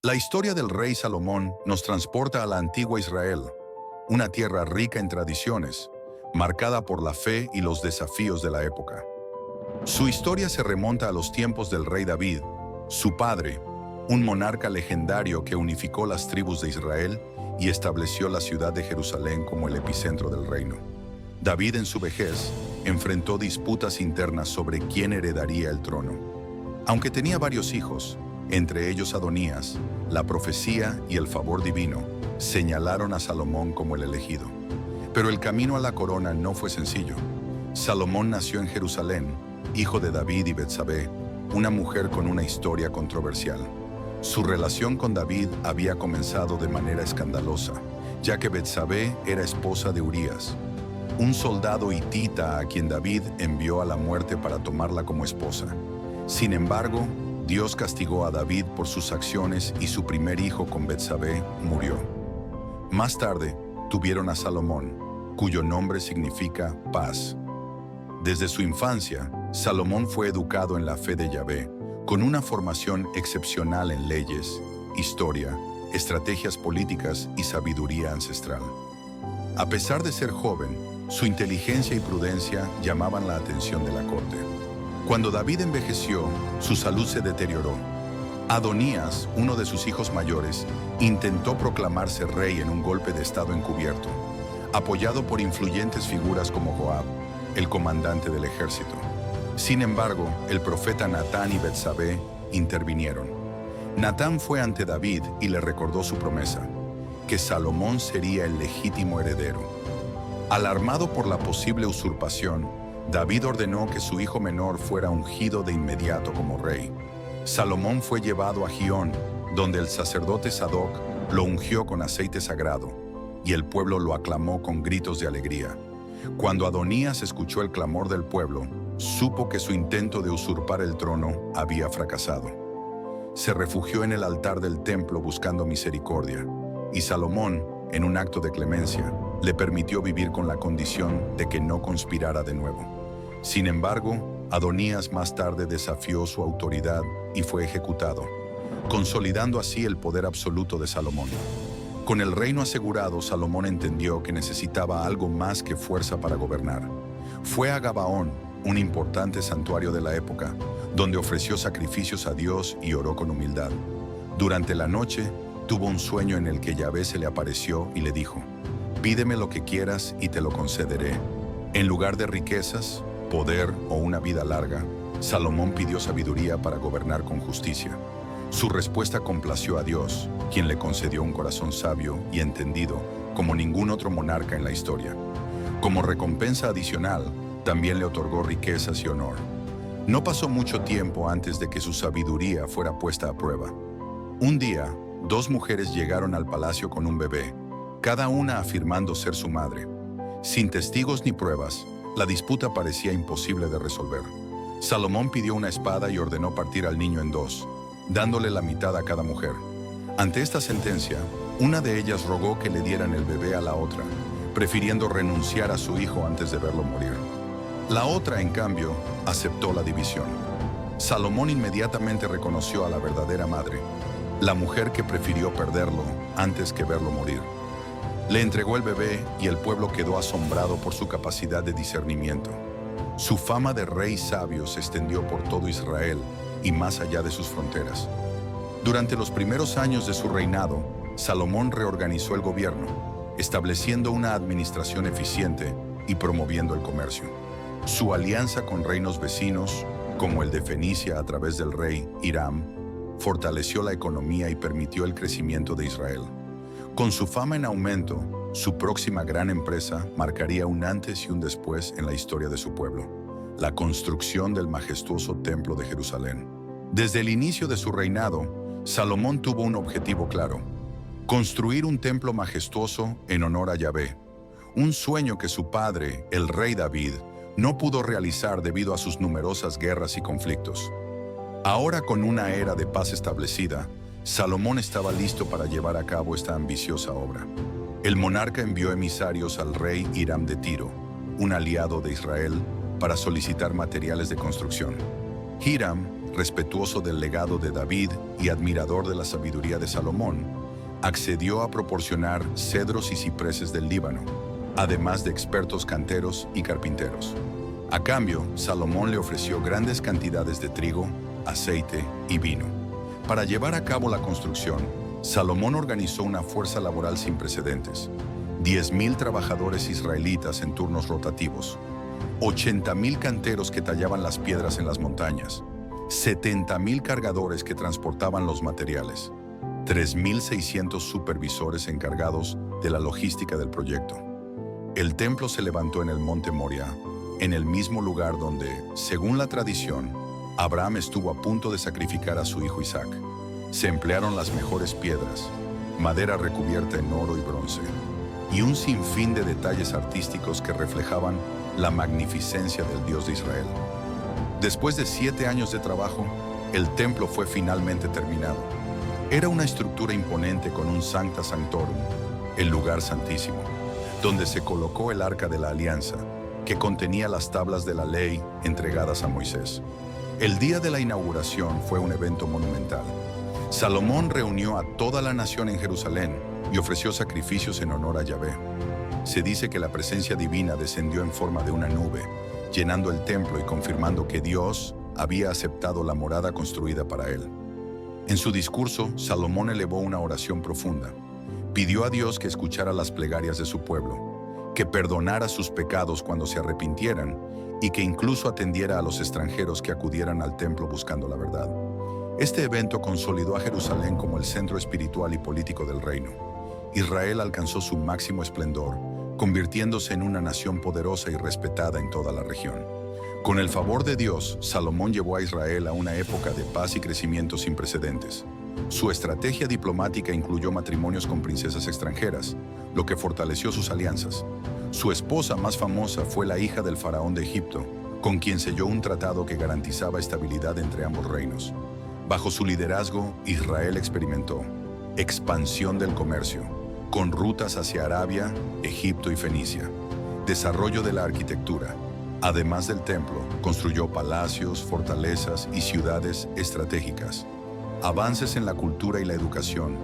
La historia del rey Salomón nos transporta a la antigua Israel, una tierra rica en tradiciones, marcada por la fe y los desafíos de la época. Su historia se remonta a los tiempos del rey David, su padre, un monarca legendario que unificó las tribus de Israel y estableció la ciudad de Jerusalén como el epicentro del reino. David en su vejez enfrentó disputas internas sobre quién heredaría el trono. Aunque tenía varios hijos, entre ellos Adonías, la profecía y el favor divino señalaron a Salomón como el elegido. Pero el camino a la corona no fue sencillo. Salomón nació en Jerusalén, hijo de David y Betsabé, una mujer con una historia controversial. Su relación con David había comenzado de manera escandalosa, ya que Betsabé era esposa de Urías, un soldado hitita a quien David envió a la muerte para tomarla como esposa. Sin embargo, Dios castigó a David por sus acciones y su primer hijo con Betsabé murió. Más tarde, tuvieron a Salomón, cuyo nombre significa paz. Desde su infancia, Salomón fue educado en la fe de Yahvé, con una formación excepcional en leyes, historia, estrategias políticas y sabiduría ancestral. A pesar de ser joven, su inteligencia y prudencia llamaban la atención de la corte. Cuando David envejeció, su salud se deterioró. Adonías, uno de sus hijos mayores, intentó proclamarse rey en un golpe de estado encubierto, apoyado por influyentes figuras como Joab, el comandante del ejército. Sin embargo, el profeta Natán y Betsabé intervinieron. Natán fue ante David y le recordó su promesa, que Salomón sería el legítimo heredero. Alarmado por la posible usurpación, David ordenó que su hijo menor fuera ungido de inmediato como rey. Salomón fue llevado a Gión, donde el sacerdote Sadoc lo ungió con aceite sagrado, y el pueblo lo aclamó con gritos de alegría. Cuando Adonías escuchó el clamor del pueblo, supo que su intento de usurpar el trono había fracasado. Se refugió en el altar del templo buscando misericordia, y Salomón, en un acto de clemencia, le permitió vivir con la condición de que no conspirara de nuevo. Sin embargo, Adonías más tarde desafió su autoridad y fue ejecutado, consolidando así el poder absoluto de Salomón. Con el reino asegurado, Salomón entendió que necesitaba algo más que fuerza para gobernar. Fue a Gabaón, un importante santuario de la época, donde ofreció sacrificios a Dios y oró con humildad. Durante la noche, tuvo un sueño en el que Yahvé se le apareció y le dijo: «Pídeme lo que quieras y te lo concederé». En lugar de riquezas, poder o una vida larga, Salomón pidió sabiduría para gobernar con justicia. Su respuesta complació a Dios, quien le concedió un corazón sabio y entendido como ningún otro monarca en la historia. Como recompensa adicional, también le otorgó riquezas y honor. No pasó mucho tiempo antes de que su sabiduría fuera puesta a prueba. Un día, dos mujeres llegaron al palacio con un bebé, cada una afirmando ser su madre. Sin testigos ni pruebas, la disputa parecía imposible de resolver. Salomón pidió una espada y ordenó partir al niño en dos, dándole la mitad a cada mujer. Ante esta sentencia, una de ellas rogó que le dieran el bebé a la otra, prefiriendo renunciar a su hijo antes de verlo morir. La otra, en cambio, aceptó la división. Salomón inmediatamente reconoció a la verdadera madre, la mujer que prefirió perderlo antes que verlo morir. Le entregó el bebé y el pueblo quedó asombrado por su capacidad de discernimiento. Su fama de rey sabio se extendió por todo Israel y más allá de sus fronteras. Durante los primeros años de su reinado, Salomón reorganizó el gobierno, estableciendo una administración eficiente y promoviendo el comercio. Su alianza con reinos vecinos, como el de Fenicia a través del rey Hiram, fortaleció la economía y permitió el crecimiento de Israel. Con su fama en aumento, su próxima gran empresa marcaría un antes y un después en la historia de su pueblo: la construcción del majestuoso Templo de Jerusalén. Desde el inicio de su reinado, Salomón tuvo un objetivo claro: construir un templo majestuoso en honor a Yahvé, un sueño que su padre, el rey David, no pudo realizar debido a sus numerosas guerras y conflictos. Ahora, con una era de paz establecida, Salomón estaba listo para llevar a cabo esta ambiciosa obra. El monarca envió emisarios al rey Hiram de Tiro, un aliado de Israel, para solicitar materiales de construcción. Hiram, respetuoso del legado de David y admirador de la sabiduría de Salomón, accedió a proporcionar cedros y cipreses del Líbano, además de expertos canteros y carpinteros. A cambio, Salomón le ofreció grandes cantidades de trigo, aceite y vino. Para llevar a cabo la construcción, Salomón organizó una fuerza laboral sin precedentes: 10.000 trabajadores israelitas en turnos rotativos, 80.000 canteros que tallaban las piedras en las montañas, 70.000 cargadores que transportaban los materiales, 3.600 supervisores encargados de la logística del proyecto. El templo se levantó en el monte Moriah, en el mismo lugar donde, según la tradición, Abraham estuvo a punto de sacrificar a su hijo Isaac. Se emplearon las mejores piedras, madera recubierta en oro y bronce, y un sinfín de detalles artísticos que reflejaban la magnificencia del Dios de Israel. Después de 7 años de trabajo, el templo fue finalmente terminado. Era una estructura imponente con un Sancta Sanctorum, el lugar santísimo, donde se colocó el Arca de la Alianza, que contenía las tablas de la ley entregadas a Moisés. El día de la inauguración fue un evento monumental. Salomón reunió a toda la nación en Jerusalén y ofreció sacrificios en honor a Yahvé. Se dice que la presencia divina descendió en forma de una nube, llenando el templo y confirmando que Dios había aceptado la morada construida para él. En su discurso, Salomón elevó una oración profunda. Pidió a Dios que escuchara las plegarias de su pueblo, que perdonara sus pecados cuando se arrepintieran y que incluso atendiera a los extranjeros que acudieran al templo buscando la verdad. Este evento consolidó a Jerusalén como el centro espiritual y político del reino. Israel alcanzó su máximo esplendor, convirtiéndose en una nación poderosa y respetada en toda la región. Con el favor de Dios, Salomón llevó a Israel a una época de paz y crecimiento sin precedentes. Su estrategia diplomática incluyó matrimonios con princesas extranjeras, lo que fortaleció sus alianzas. Su esposa más famosa fue la hija del faraón de Egipto, con quien selló un tratado que garantizaba estabilidad entre ambos reinos. Bajo su liderazgo, Israel experimentó expansión del comercio, con rutas hacia Arabia, Egipto y Fenicia, desarrollo de la arquitectura. Además del templo, construyó palacios, fortalezas y ciudades estratégicas. Avances en la cultura y la educación.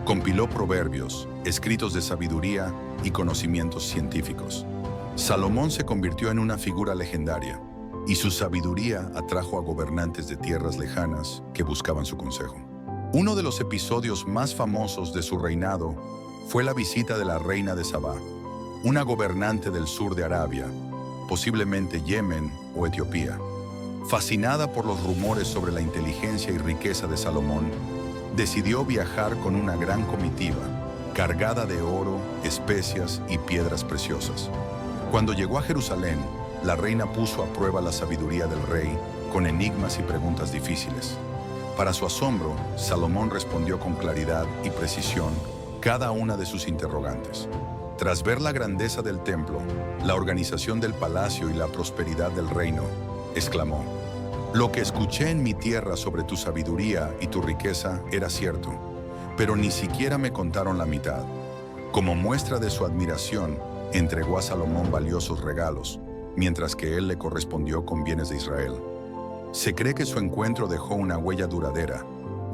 Compiló proverbios, escritos de sabiduría y conocimientos científicos. Salomón se convirtió en una figura legendaria, y su sabiduría atrajo a gobernantes de tierras lejanas que buscaban su consejo. Uno de los episodios más famosos de su reinado fue la visita de la reina de Sabá, una gobernante del sur de Arabia, posiblemente Yemen o Etiopía. Fascinada por los rumores sobre la inteligencia y riqueza de Salomón, decidió viajar con una gran comitiva, cargada de oro, especias y piedras preciosas. Cuando llegó a Jerusalén, la reina puso a prueba la sabiduría del rey con enigmas y preguntas difíciles. Para su asombro, Salomón respondió con claridad y precisión cada una de sus interrogantes. Tras ver la grandeza del templo, la organización del palacio y la prosperidad del reino, exclamó: «Lo que escuché en mi tierra sobre tu sabiduría y tu riqueza era cierto, pero ni siquiera me contaron la mitad». Como muestra de su admiración, entregó a Salomón valiosos regalos, mientras que él le correspondió con bienes de Israel. Se cree que su encuentro dejó una huella duradera,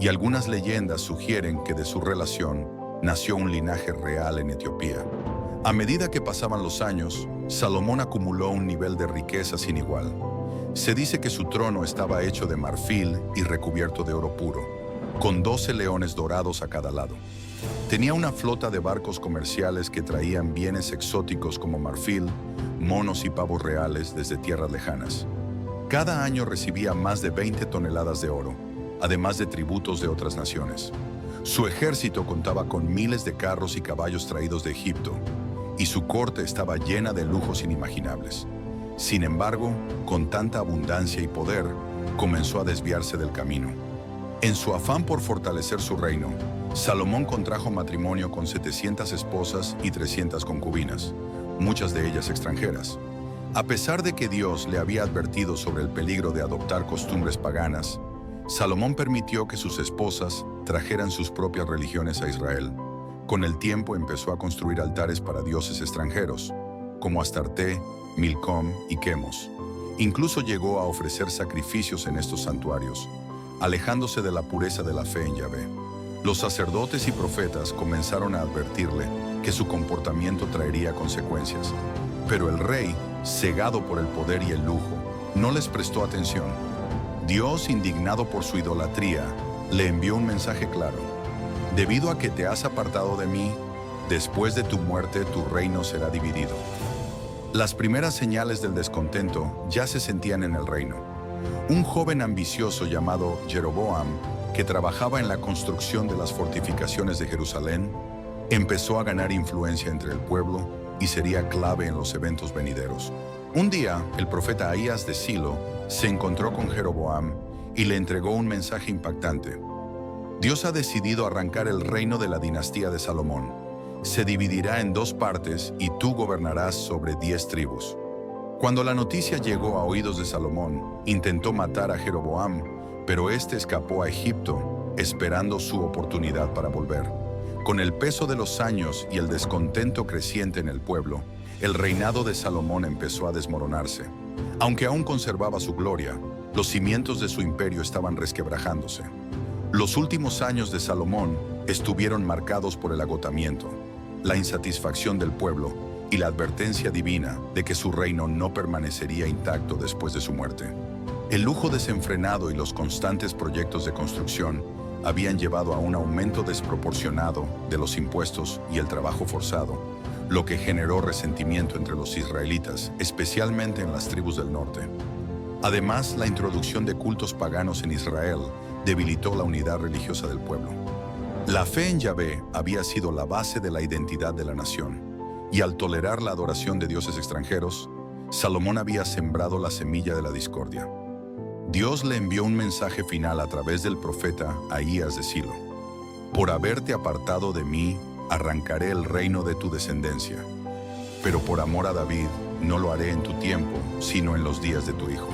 y algunas leyendas sugieren que de su relación nació un linaje real en Etiopía. A medida que pasaban los años, Salomón acumuló un nivel de riqueza sin igual. Se dice que su trono estaba hecho de marfil y recubierto de oro puro, con 12 leones dorados a cada lado. Tenía una flota de barcos comerciales que traían bienes exóticos como marfil, monos y pavos reales desde tierras lejanas. Cada año recibía más de 20 toneladas de oro, además de tributos de otras naciones. Su ejército contaba con miles de carros y caballos traídos de Egipto, y su corte estaba llena de lujos inimaginables. Sin embargo, con tanta abundancia y poder, comenzó a desviarse del camino. En su afán por fortalecer su reino, Salomón contrajo matrimonio con 700 esposas y 300 concubinas, muchas de ellas extranjeras. A pesar de que Dios le había advertido sobre el peligro de adoptar costumbres paganas, Salomón permitió que sus esposas trajeran sus propias religiones a Israel. Con el tiempo empezó a construir altares para dioses extranjeros, como Astarte, Milcom y Quemos. Incluso llegó a ofrecer sacrificios en estos santuarios, alejándose de la pureza de la fe en Yahvé. Los sacerdotes y profetas comenzaron a advertirle que su comportamiento traería consecuencias. Pero el rey, cegado por el poder y el lujo, no les prestó atención. Dios, indignado por su idolatría, le envió un mensaje claro. Debido a que te has apartado de mí, después de tu muerte tu reino será dividido. Las primeras señales del descontento ya se sentían en el reino. Un joven ambicioso llamado Jeroboam, que trabajaba en la construcción de las fortificaciones de Jerusalén, empezó a ganar influencia entre el pueblo y sería clave en los eventos venideros. Un día, el profeta Ahías de Silo se encontró con Jeroboam y le entregó un mensaje impactante. Dios ha decidido arrancar el reino de la dinastía de Salomón. Se dividirá en 2 partes y tú gobernarás sobre 10 tribus. Cuando la noticia llegó a oídos de Salomón, intentó matar a Jeroboam, pero éste escapó a Egipto, esperando su oportunidad para volver. Con el peso de los años y el descontento creciente en el pueblo, el reinado de Salomón empezó a desmoronarse. Aunque aún conservaba su gloria, los cimientos de su imperio estaban resquebrajándose. Los últimos años de Salomón estuvieron marcados por el agotamiento, la insatisfacción del pueblo y la advertencia divina de que su reino no permanecería intacto después de su muerte. El lujo desenfrenado y los constantes proyectos de construcción habían llevado a un aumento desproporcionado de los impuestos y el trabajo forzado, lo que generó resentimiento entre los israelitas, especialmente en las tribus del norte. Además, la introducción de cultos paganos en Israel debilitó la unidad religiosa del pueblo. La fe en Yahvé había sido la base de la identidad de la nación, y al tolerar la adoración de dioses extranjeros, Salomón había sembrado la semilla de la discordia. Dios le envió un mensaje final a través del profeta Ahías de Silo. Por haberte apartado de mí, arrancaré el reino de tu descendencia. Pero por amor a David, no lo haré en tu tiempo, sino en los días de tu hijo.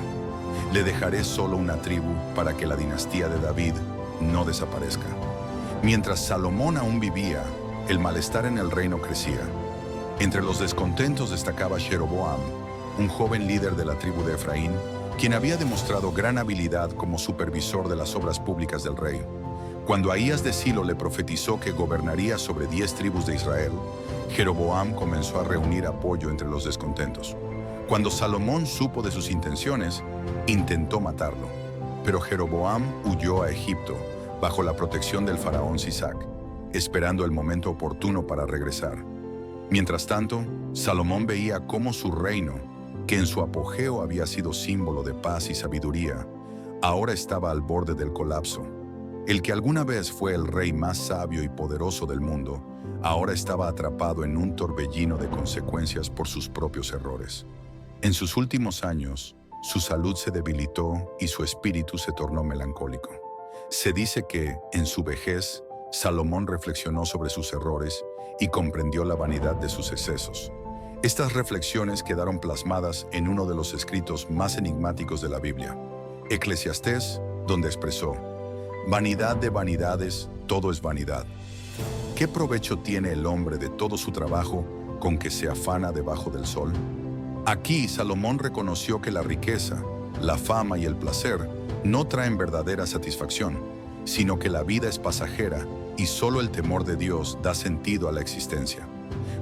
Le dejaré solo una tribu para que la dinastía de David no desaparezca. Mientras Salomón aún vivía, el malestar en el reino crecía. Entre los descontentos destacaba Jeroboam, un joven líder de la tribu de Efraín, quien había demostrado gran habilidad como supervisor de las obras públicas del rey. Cuando Ahías de Silo le profetizó que gobernaría sobre 10 tribus de Israel, Jeroboam comenzó a reunir apoyo entre los descontentos. Cuando Salomón supo de sus intenciones, intentó matarlo, pero Jeroboam huyó a Egipto bajo la protección del faraón Sisac, esperando el momento oportuno para regresar. Mientras tanto, Salomón veía cómo su reino, que en su apogeo había sido símbolo de paz y sabiduría, ahora estaba al borde del colapso. El que alguna vez fue el rey más sabio y poderoso del mundo, ahora estaba atrapado en un torbellino de consecuencias por sus propios errores. En sus últimos años, su salud se debilitó y su espíritu se tornó melancólico. Se dice que, en su vejez, Salomón reflexionó sobre sus errores y comprendió la vanidad de sus excesos. Estas reflexiones quedaron plasmadas en uno de los escritos más enigmáticos de la Biblia, Eclesiastés, donde expresó: «Vanidad de vanidades, todo es vanidad. ¿Qué provecho tiene el hombre de todo su trabajo con que se afana debajo del sol?» Aquí Salomón reconoció que la riqueza, la fama y el placer no traen verdadera satisfacción, sino que la vida es pasajera y solo el temor de Dios da sentido a la existencia.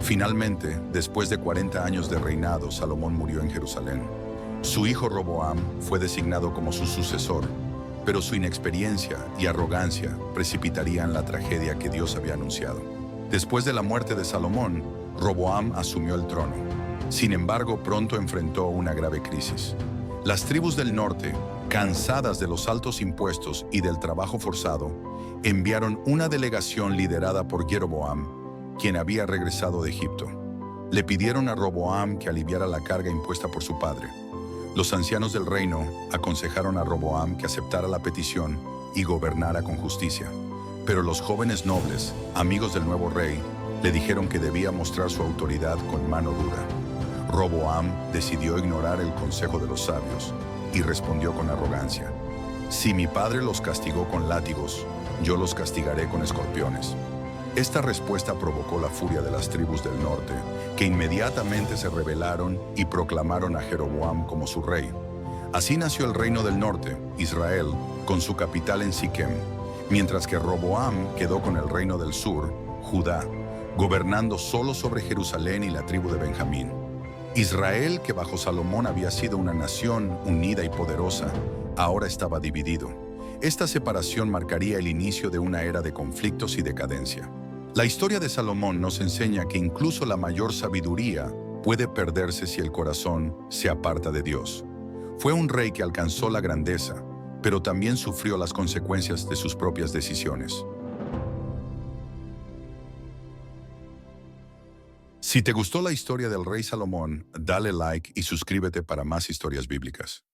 Finalmente, después de 40 años de reinado, Salomón murió en Jerusalén. Su hijo Roboam fue designado como su sucesor, pero su inexperiencia y arrogancia precipitarían la tragedia que Dios había anunciado. Después de la muerte de Salomón, Roboam asumió el trono. Sin embargo, pronto enfrentó una grave crisis. Las tribus del norte, cansadas de los altos impuestos y del trabajo forzado, enviaron una delegación liderada por Jeroboam, quien había regresado de Egipto. Le pidieron a Roboam que aliviara la carga impuesta por su padre. Los ancianos del reino aconsejaron a Roboam que aceptara la petición y gobernara con justicia. Pero los jóvenes nobles, amigos del nuevo rey, le dijeron que debía mostrar su autoridad con mano dura. Roboam decidió ignorar el consejo de los sabios y respondió con arrogancia: «Si mi padre los castigó con látigos, yo los castigaré con escorpiones». Esta respuesta provocó la furia de las tribus del norte, que inmediatamente se rebelaron y proclamaron a Jeroboam como su rey. Así nació el reino del norte, Israel, con su capital en Siquem, mientras que Roboam quedó con el reino del sur, Judá, gobernando solo sobre Jerusalén y la tribu de Benjamín. Israel, que bajo Salomón había sido una nación unida y poderosa, ahora estaba dividido. Esta separación marcaría el inicio de una era de conflictos y decadencia. La historia de Salomón nos enseña que incluso la mayor sabiduría puede perderse si el corazón se aparta de Dios. Fue un rey que alcanzó la grandeza, pero también sufrió las consecuencias de sus propias decisiones. Si te gustó la historia del rey Salomón, dale like y suscríbete para más historias bíblicas.